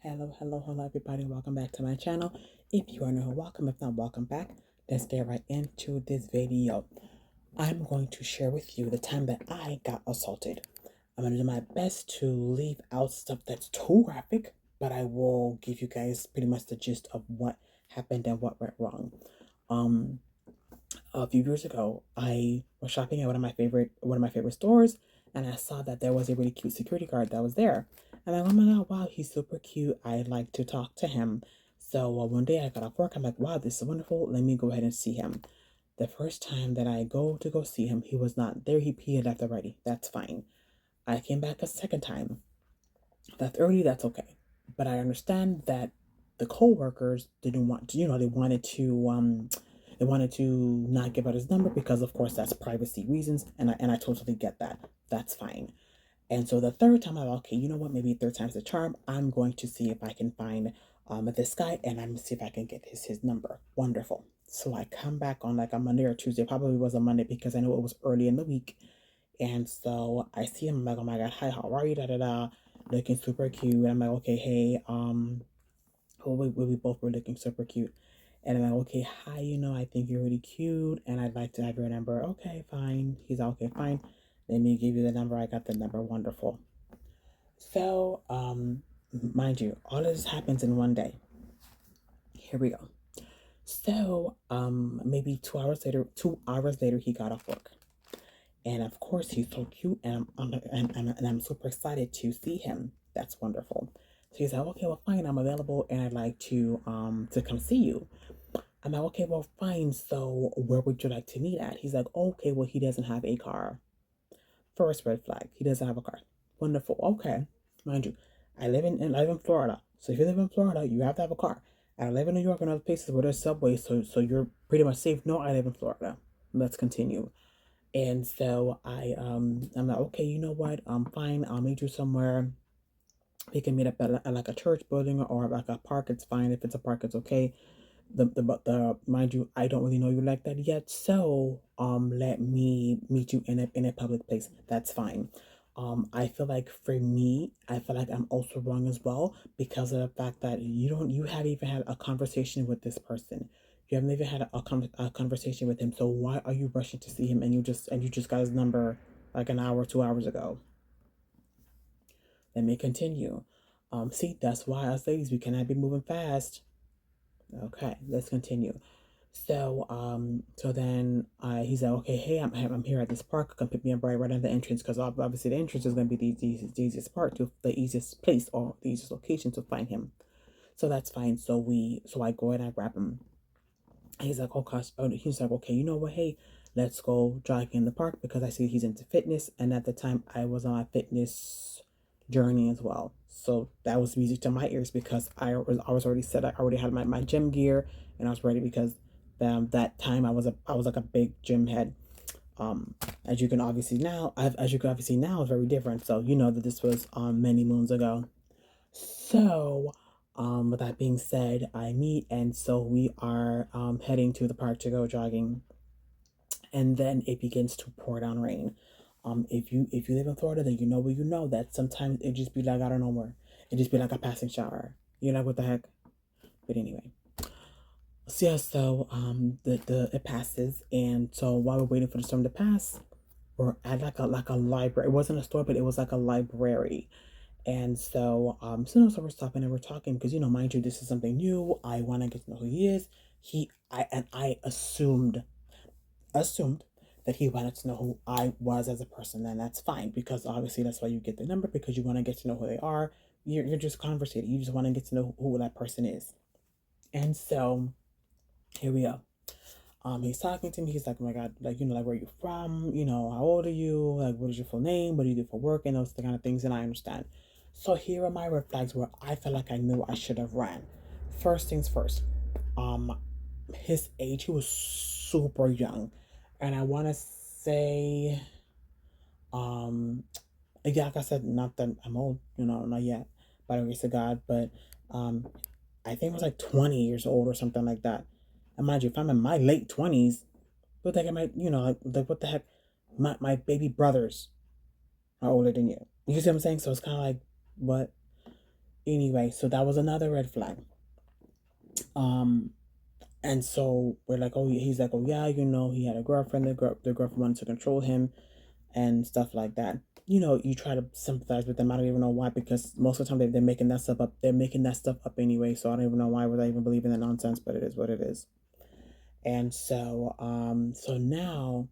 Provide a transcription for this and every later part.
Hello, everybody. Welcome back to my channel. If you are new, welcome. If not, welcome back. Let's get right into this video. I'm going to share with you the time that I got assaulted. I'm going to do my best to leave out stuff that's too graphic, but I will give you guys pretty much the gist of what happened and what went wrong. A few years ago, I was shopping at one of my favorite stores, and I saw that there was a really cute security guard that was there. And I'm like, oh my god, wow, he's super cute. I'd like to talk to him. So one day I got off work. I'm like, wow, this is wonderful. Let me go ahead and see him. The first time that I go see him, he was not there. He had left already. That's fine. I came back a second time. That's early. That's okay. But I understand that the co-workers didn't want to, they wanted to not give out his number because of course that's privacy reasons, and I totally get that. That's fine. And so the third time I'm like, okay, you know what, maybe third time's the charm. I'm going to see if I can find this guy, and I'm gonna see if I can get his number. Wonderful. So I come back on like a Monday or Tuesday, probably was a Monday because I know it was early in the week. And so I see him, I'm like, oh my god, hi, how are you? Da da da, looking super cute. And I'm like, okay, hey, we both were looking super cute. And I'm like, okay, hi, I think you're really cute and I'd like to have your number. Okay, fine. He's like, okay, fine. Let me give you the number. I got the number. Wonderful. So, mind you, all of this happens in one day. Here we go. So, maybe 2 hours later, he got off work. And of course, he's so cute, and I'm super excited to see him. That's wonderful. So he's like, okay, well, fine, I'm available, and I'd like to come see you. I'm like, okay, well, fine. So where would you like to meet at? He's like, okay, well, he doesn't have a car. First red flag, he doesn't have a car. Wonderful. Okay, mind you, I live in Florida. So if you live in Florida, you have to have a car. I live in New York and other places where there's subways, so you're pretty much safe. No, I live in Florida. Let's continue. And so I'm like, okay, you know what? I'm fine. I'll meet you somewhere. We can meet up at like a church building or like a park. It's fine. If it's a park, it's okay. The mind you, I don't really know you like that yet. So let me meet you in a public place. That's fine. I feel like for me, I feel like I'm also wrong as well because of the fact that you haven't even had a conversation with this person. You haven't even had a conversation with him. So why are you rushing to see him and you just got his number like an hour, 2 hours ago? Let me continue. See, that's why us ladies, we cannot be moving fast. Okay, let's continue. So then he's like, okay, hey, I'm here at this park. Come pick me up right at the entrance because obviously the entrance is going to be the easiest part to the easiest place or the easiest location to find him. So that's fine. So I go and I grab him. He's like, oh gosh, he's like, okay, you know what? Hey, let's go jogging in the park because I see he's into fitness, and at the time I was on a fitness journey as well. So that was music to my ears because I was already set. I already had my gym gear and I was ready because that time I was like a big gym head. As you can obviously now, it's very different. So you know that this was many moons ago. So, with that being said, I meet, and so we are heading to the park to go jogging, and then it begins to pour down rain. If you live in Florida, then you know that sometimes it just be like out of nowhere. It just be like a passing shower. You're like, what the heck? But anyway, so yeah, so the it passes, and so while we're waiting for the storm to pass, we're at like a library. It wasn't a store, but it was like a library. And so we're stopping and we're talking because mind you, this is something new. I want to get to know who he is. I assumed that he wanted to know who I was as a person, and that's fine because obviously that's why you get the number because you want to get to know who they are. You're just conversating. You just want to get to know who that person is. And so here we go. He's talking to me. He's like, "Oh my God, like like where are you from? How old are you? Like, what is your full name? What do you do for work? And those kind of things." And I understand. So here are my red flags where I felt like I knew I should have ran. First things first. Um, his age, he was super young, and I want to say, um, yeah, like I said, not that I'm old, not yet, by the grace of God, but um, I think it was like 20 years old or something like that. And mind you, if I'm in my late 20s, what the heck am I, like what the heck? My baby brothers are older than you. You see what I'm saying? So it's kind of like, what? Anyway, so that was another red flag. Um, and so we're like, oh, he's like, oh yeah, he had a girlfriend. The girlfriend wanted to control him and stuff like that. You try to sympathize with them. I don't even know why, because most of the time they're making that stuff up. They're making that stuff up anyway. So I don't even know why would I even believe in that nonsense. But it is what it is. And so now,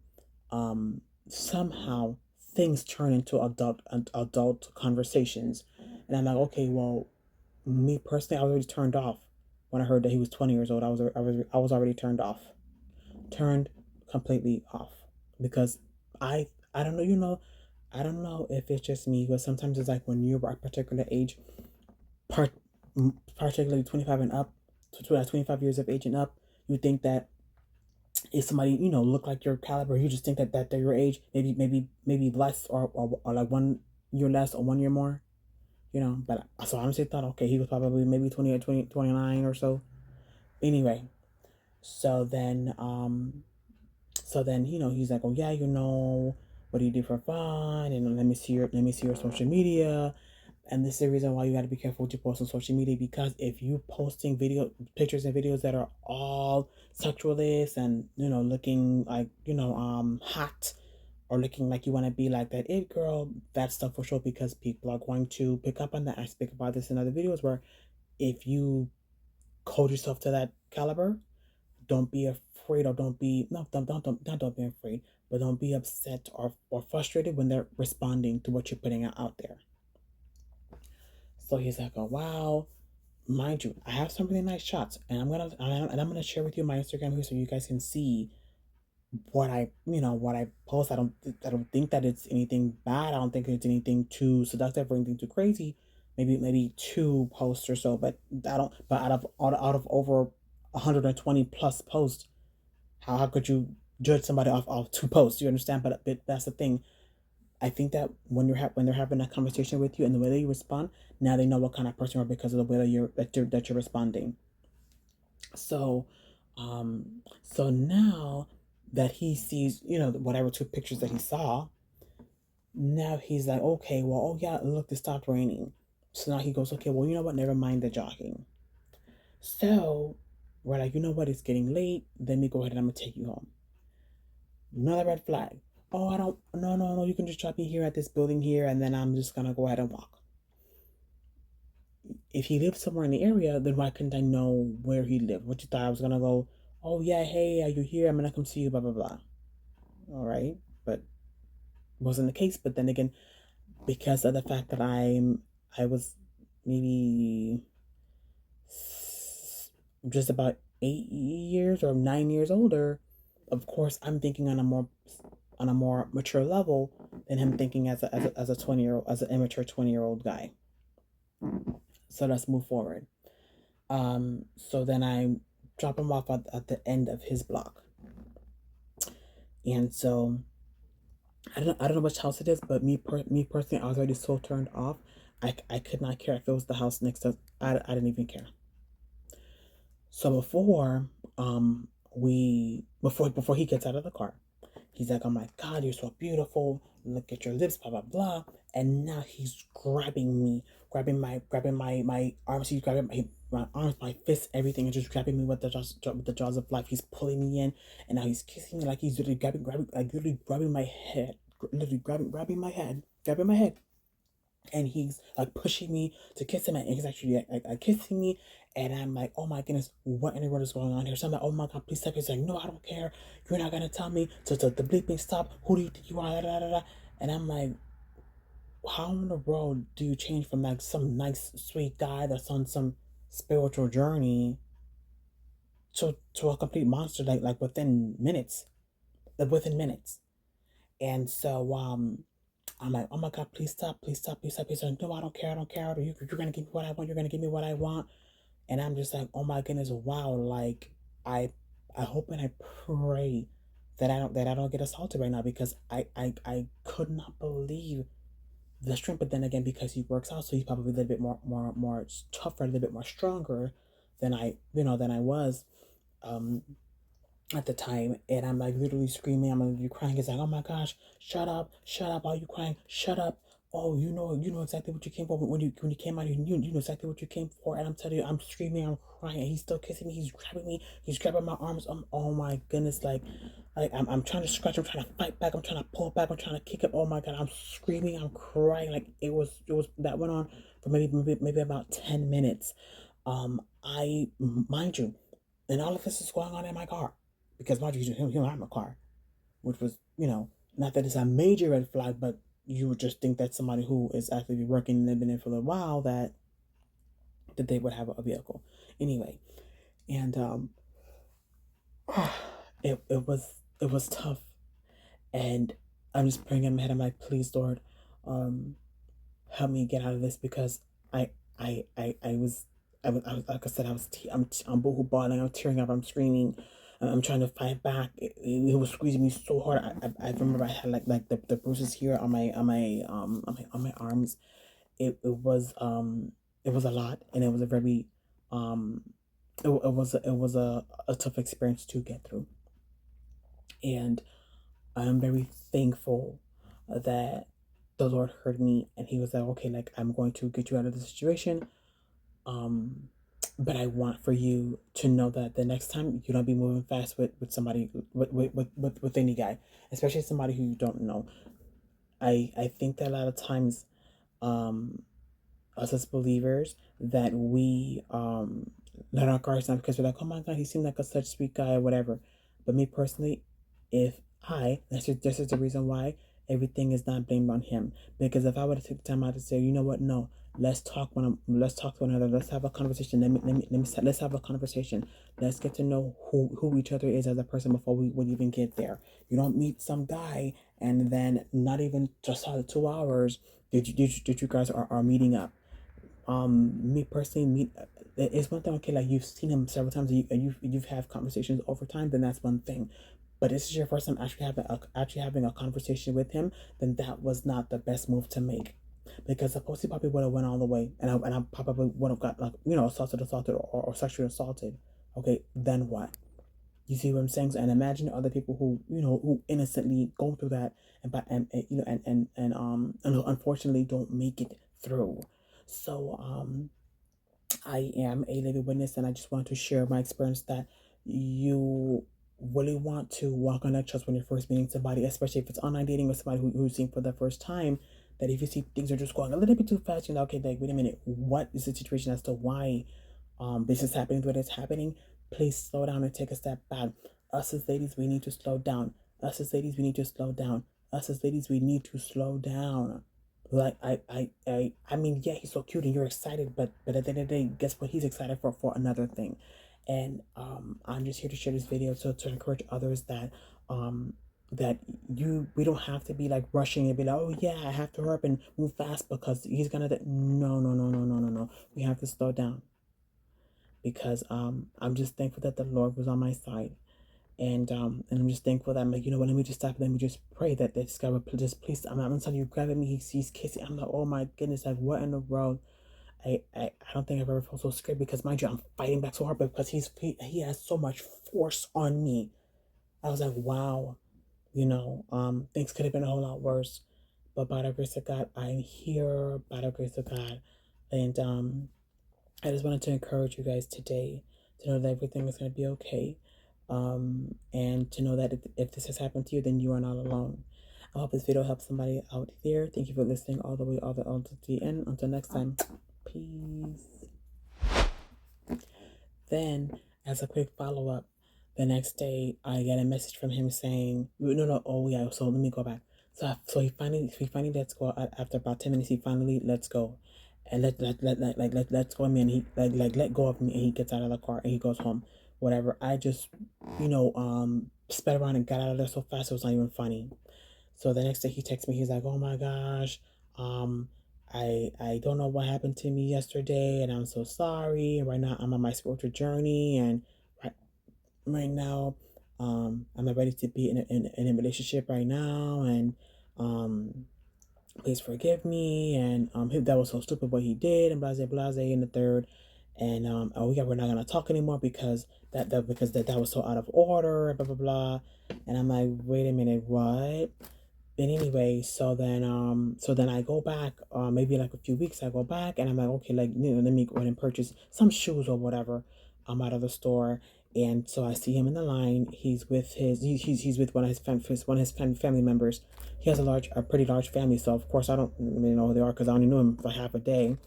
um, somehow things turn into adult conversations, and I'm like, okay, well, me personally, I was already turned off when I heard that he was 20 years old. I was already turned completely off, because I don't know, I don't know if it's just me, but sometimes it's like when you're a particular age, part particularly 25 and up, 25 years of age and up, you think that if somebody look like your caliber, you just think that they're your age, maybe less, or like 1 year less or 1 year more. But so I honestly thought, okay, he was probably maybe 20 or 20, 29 or so. Anyway, so then he's like, oh yeah, what do you do for fun? And let me see your social media. And this is the reason why you got to be careful what you post on social media, because if you posting pictures and videos that are all sexualist and looking like hot, or looking like you want to be like that it girl, that stuff for sure, because people are going to pick up on that. I speak about this in other videos, where if you hold yourself to that caliber, don't be afraid, or don't be no don't be afraid, but don't be upset or frustrated when they're responding to what you're putting out there. So he's like, oh wow, mind you, I have some really nice shots, and I'm gonna share with you my Instagram here so you guys can see what I post. I don't think that it's anything bad. I don't think it's anything too seductive or anything too crazy. Maybe two posts or so, but I don't. But out of over 120 plus posts, how could you judge somebody off two posts? You understand? But that's the thing. I think that when they're having a conversation with you and the way that you respond, now they know what kind of person you are because of the way that you're responding. So, so now that he sees, whatever two pictures that he saw, now he's like, okay, well, oh yeah, look, it stopped raining. So now he goes, okay, well, you know what? Never mind the jogging. So we're like, you know what? It's getting late. Let me go ahead and I'm gonna take you home. Another red flag. Oh, I don't. No, no, no. You can just drop me here at this building here, and then I'm just gonna go ahead and walk. If he lived somewhere in the area, then why couldn't I know where he lived? What you thought I was gonna go? Oh yeah, hey, are you here? I'm gonna come see you. Blah blah blah. All right, but wasn't the case. But then again, because of the fact that I was maybe just about 8 years or 9 years older, of course I'm thinking on a more mature level than him thinking as a 20-year old, as an immature 20-year-old guy. So let's move forward. So then I drop him off at the end of his block. And so I don't know which house it is, but me personally, I was already so turned off. I could not care if it was the house next to us. I didn't even care. So before he gets out of the car, he's like, oh my God, you're so beautiful. Look at your lips, blah blah blah. And now he's grabbing me, grabbing my arms. He's grabbing my arms, my fists, everything, and just grabbing me with the jaws of life. He's pulling me in, and now he's kissing me like he's literally literally grabbing my head, literally grabbing my head, and he's like pushing me to kiss him, and he's actually like kissing me, and I'm like, oh my goodness, what in the world is going on here? So I'm like, oh my God, please stop. He's like, no, I don't care. You're not gonna tell me to bleep me, stop. Who do you think you are? Da, da, da, da. And I'm like, how in the world do you change from like some nice sweet guy that's on some spiritual journey to a complete monster, like within minutes, within minutes? And so I'm like, oh my God, please stop, please stop, please stop. He's like, no, I don't care, I don't care. You're gonna give me what I want. You're gonna give me what I want. And I'm just like, oh my goodness, wow. Like, I I hope and I pray that I don't get assaulted right now, because I could not believe the strength. But then again, because he works out, so he's probably a little bit more tougher, a little bit more stronger than I was. Um, at the time, and I'm like literally screaming, I'm literally crying. It's like, oh my gosh, shut up, why are you crying? Shut up. oh, you know exactly what you came for when you came out. You know exactly what you came for. And I'm telling you, I'm screaming, I'm crying, and he's still kissing me. He's grabbing me. He's grabbing my arms. Oh my goodness, like I'm trying to scratch. I'm trying to fight back. I'm trying to pull back. I'm trying to kick him. Oh my god, I'm screaming. I'm crying. Like it was that went on for maybe about 10 minutes. I mind you, and all of this is going on in my car because mind you, he don't have a car, which was, not that it's a major red flag, but you would just think that somebody who is actually working and living in for a while that they would have a vehicle. Anyway, and it was tough, and I'm just praying in my head. I'm like, please, Lord, um, help me get out of this because I I was like I said, I'm boohoo bawling, I'm tearing up, I'm screaming, I'm trying to fight back. It was squeezing me so hard. I remember I had like the bruises here on my arms. It was a lot, and it was a very um it was a tough experience to get through, and I'm very thankful that the Lord heard me and He was like, okay, like I'm going to get you out of the situation. Um, but I want for you to know that the next time you don't be moving fast with somebody with any guy, especially somebody who you don't know. I think that a lot of times, um, us as believers, that we let our guards down because we're like, oh my god, he seemed like a such sweet guy or whatever. But me personally, if this is the reason why everything is not blamed on him. Because if I would have taken the time out to say, you know what, no, let's talk to one another, let's have a conversation. Let's have a conversation. Let's get to know who each other is as a person before we would even get there. You don't meet some guy and then not even just out of 2 hours did you guys are meeting up. Me personally, it's one thing. Okay, like you've seen him several times, and you've had conversations over time. Then that's one thing. But this is your first time actually having a conversation with him. Then that was not the best move to make, because suppose he probably would have went all the way, and I probably would have got, like, assaulted, or sexually assaulted. Okay, then what? You see what I'm saying? So, and imagine other people who innocently go through that, and unfortunately don't make it through. So I am a living witness, and I just want to share my experience that you really want to walk on that trust when you're first meeting somebody, especially if it's online dating or somebody who's seeing for the first time. That if you see things are just going a little bit too fast, okay, like, wait a minute, what is the situation as to why this is happening the way it's happening? Please slow down and take a step back. Us as ladies, we need to slow down. Us as ladies, we need to slow down. Us as ladies, we need to slow down. Like I mean, yeah, he's so cute and you're excited, but at the end of the day, guess what? He's excited for another thing, and I'm just here to share this video to encourage others that um that we don't have to be like rushing and be like, oh yeah, I have to hurry up and move fast because he's gonna no, no, no, no, no, no, no. We have to slow down, because I'm just thankful that the Lord was on my side, and I'm just thankful that I'm like, you know what, let me just stop, let me just pray that this guy would just please, I'm telling you, grabbing me, he's kissing, I'm like, oh my goodness, like, what in the world? I don't think I've ever felt so scared, because mind you, I'm fighting back so hard, because he has so much force on me. I was like, wow, things could have been a whole lot worse, but by the grace of God, I'm here, by the grace of God. And I just wanted to encourage you guys today to know that everything is going to be okay. And to know that if this has happened to you, then you are not alone. I hope this video helps somebody out there. Thank you for listening all the way, all to the end. Until next time, peace. Then, as a quick follow up, the next day I get a message from him saying, "No, no, oh yeah." So let me go back. So he finally lets go. After about 10 minutes. He finally lets go, and let's go of me, and he let go of me, and he gets out of the car and he goes home. Whatever. I just sped around and got out of there so fast it was not even funny. So the next day he texts me. He's like, "Oh my gosh, um, I don't know what happened to me yesterday, and I'm so sorry. And right now I'm on my spiritual journey, and right now, I'm not ready to be in a relationship right now, and um, please forgive me." And that was so stupid what he did, and blase blase, and the third, and oh yeah, we're not gonna talk anymore because that was so out of order, blah blah blah. And I'm like, wait a minute, what? and anyway, so then I go back, maybe like a few weeks I go back and I'm like, okay, like, let me go ahead and purchase some shoes or whatever out of the store. And so I see him in the line. He's with he's with one of his family members. He has a pretty large family, so of course I don't really know who they are because I only knew him for half a day.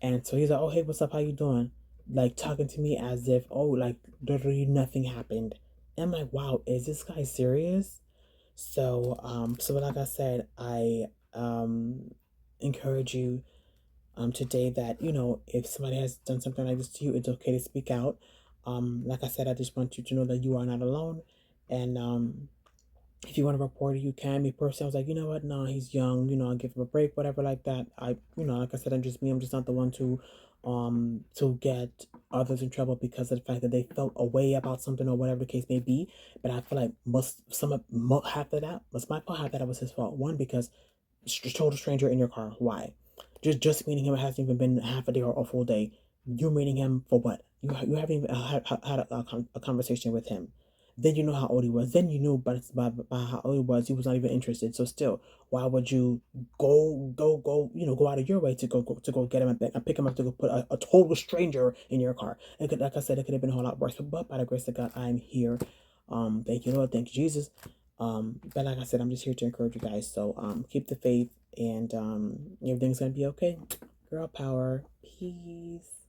And so he's like, "Oh, hey, what's up? How you doing?" Like talking to me as if, oh, like literally nothing happened. And I'm like, wow, is this guy serious? So like I said, I encourage you today that, if somebody has done something like this to you, it's okay to speak out. Like I said, I just want you to know that you are not alone, and if you want to report it, you can. Me personally, I was like, you know what? No, he's young. I'll give him a break, whatever, like that. Like I said, I'm just me. I'm just not the one to get others in trouble because of the fact that they felt a way about something or whatever the case may be. But I feel like half of that was my fault. Half of that was his fault. One, because total stranger in your car. Why? Just meeting him, it hasn't even been half a day or a full day. You're meeting him for what? You haven't even had a conversation with him. Then you know how old he was. Then you knew by how old he was. He was not even interested. So still, why would you go out of your way to go get him and pick him up to go put a total stranger in your car? It could, like I said, it could have been a whole lot worse. But by the grace of God, I'm here. Thank you, Lord. Thank you, Jesus. But like I said, I'm just here to encourage you guys. So keep the faith, and everything's gonna be okay. Girl power. Peace.